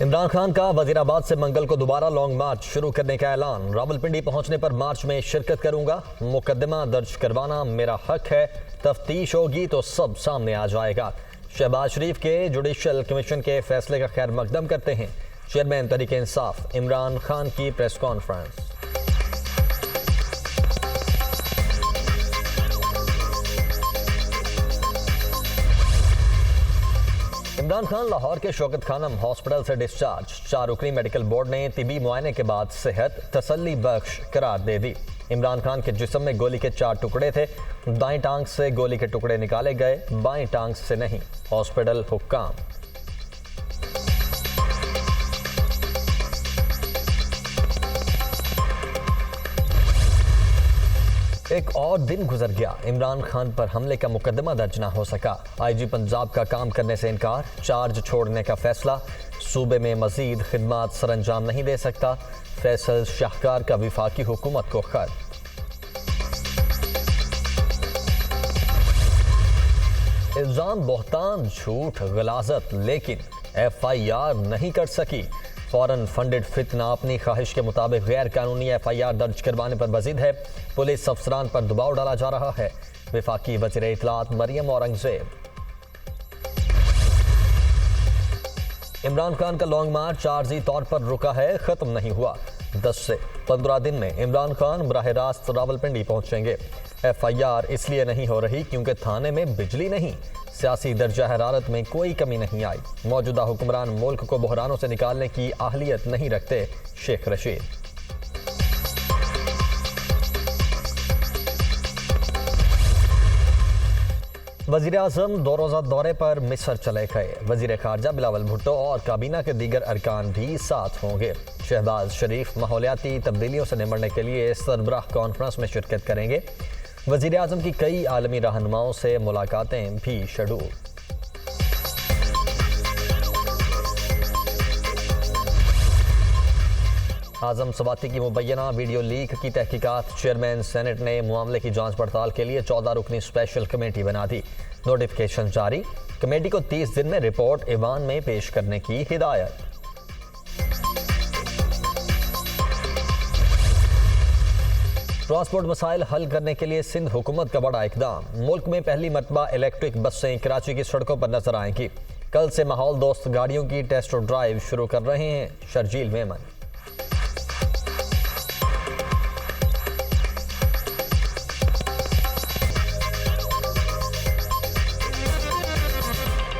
इमरान खान का वजीराबाद से मंगल को दोबारा लॉन्ग मार्च शुरू करने का ऐलान। रावलपिंडी पहुंचने पर मार्च में शिरकत करूंगा। मुकदमा दर्ज करवाना मेरा हक है। तफ्तीश होगी तो सब सामने आ जाएगा। शहबाज शरीफ के जुडिशल कमीशन के फैसले का खैर मकदम करते हैं चेयरमैन तहरीक इंसाफ। इमरान खान की प्रेस कॉन्फ्रेंस। इमरान खान लाहौर के शौकत खानम हॉस्पिटल से डिस्चार्ज। 4 रुकनी मेडिकल बोर्ड ने तिबी मुआयने के बाद सेहत तसल्ली बख्श करार दे दी। इमरान खान के जिस्म में गोली के 4 टुकड़े थे। दाएं टांग से गोली के टुकड़े निकाले गए, बाएं टांग से नहीं। हॉस्पिटल हुक्काम। एक और दिन गुजर गया, इमरान खान पर हमले का मुकदमा दर्ज न हो सका। आईजी पंजाब का काम करने से इनकार, चार्ज छोड़ने का फैसला। सूबे में मजीद खिदमात सरंजाम नहीं दे सकता। फैसल शाहकार का विफाकी हुकूमत को खत। इल्जाम बोहतान, झूठ, गलाजत, लेकिन FIR नहीं कर सकी। फॉरेन फंडेड फितना अपनी ख्वाहिश के मुताबिक गैर कानूनी FIR दर्ज करवाने पर मजीद है। पुलिस अफसरान पर दबाव डाला जा रहा है। वफाकी वज़ीर इत्तलात मरियम औरंगजेब। इमरान खान का लॉन्ग मार्च आर्जी तौर पर रुका है, खत्म नहीं हुआ। 10 से 15 दिन में इमरान खान बराह रास्त रावलपिंडी पहुंचेंगे। FIR इसलिए नहीं हो रही क्योंकि थाने में बिजली नहीं। सियासी दर्जा हरारत में कोई कमी नहीं आई। मौजूदा हुक्मरान मुल्क को बहरानों से निकालने की आहलियत नहीं रखते। शेख रशीद। वजीर आजम 2 रोज़ा दौरे पर मिस्र चले गए। वजीर खारजा बिलावल भुट्टो और काबीना के दीगर अरकान भी साथ होंगे। शहबाज शरीफ माहौलियाती तब्दीलियों से निमटने के लिए सरबराह कॉन्फ्रेंस में शिरकत करेंगे। वजीर आजम की कई आलमी रहनुमाओं से मुलाकातें भी शेड्यूल। आजम सवाती की मुबैना वीडियो लीक की तहकीकात। चेयरमैन सेनेट ने मामले की जांच पड़ताल के लिए 14 रुकनी स्पेशल कमेटी बना दी। नोटिफिकेशन जारी। कमेटी को 30 दिन में रिपोर्ट ईवान में पेश करने की हिदायत। ट्रांसपोर्ट मसाइल हल करने के लिए सिंध हुकूमत का बड़ा इकदाम। मुल्क में पहली मरतबा इलेक्ट्रिक बसें कराची की सड़कों पर नजर आएंगी। कल से माहौल दोस्त गाड़ियों की टेस्ट ड्राइव शुरू कर रहे हैं शर्जील मेमन।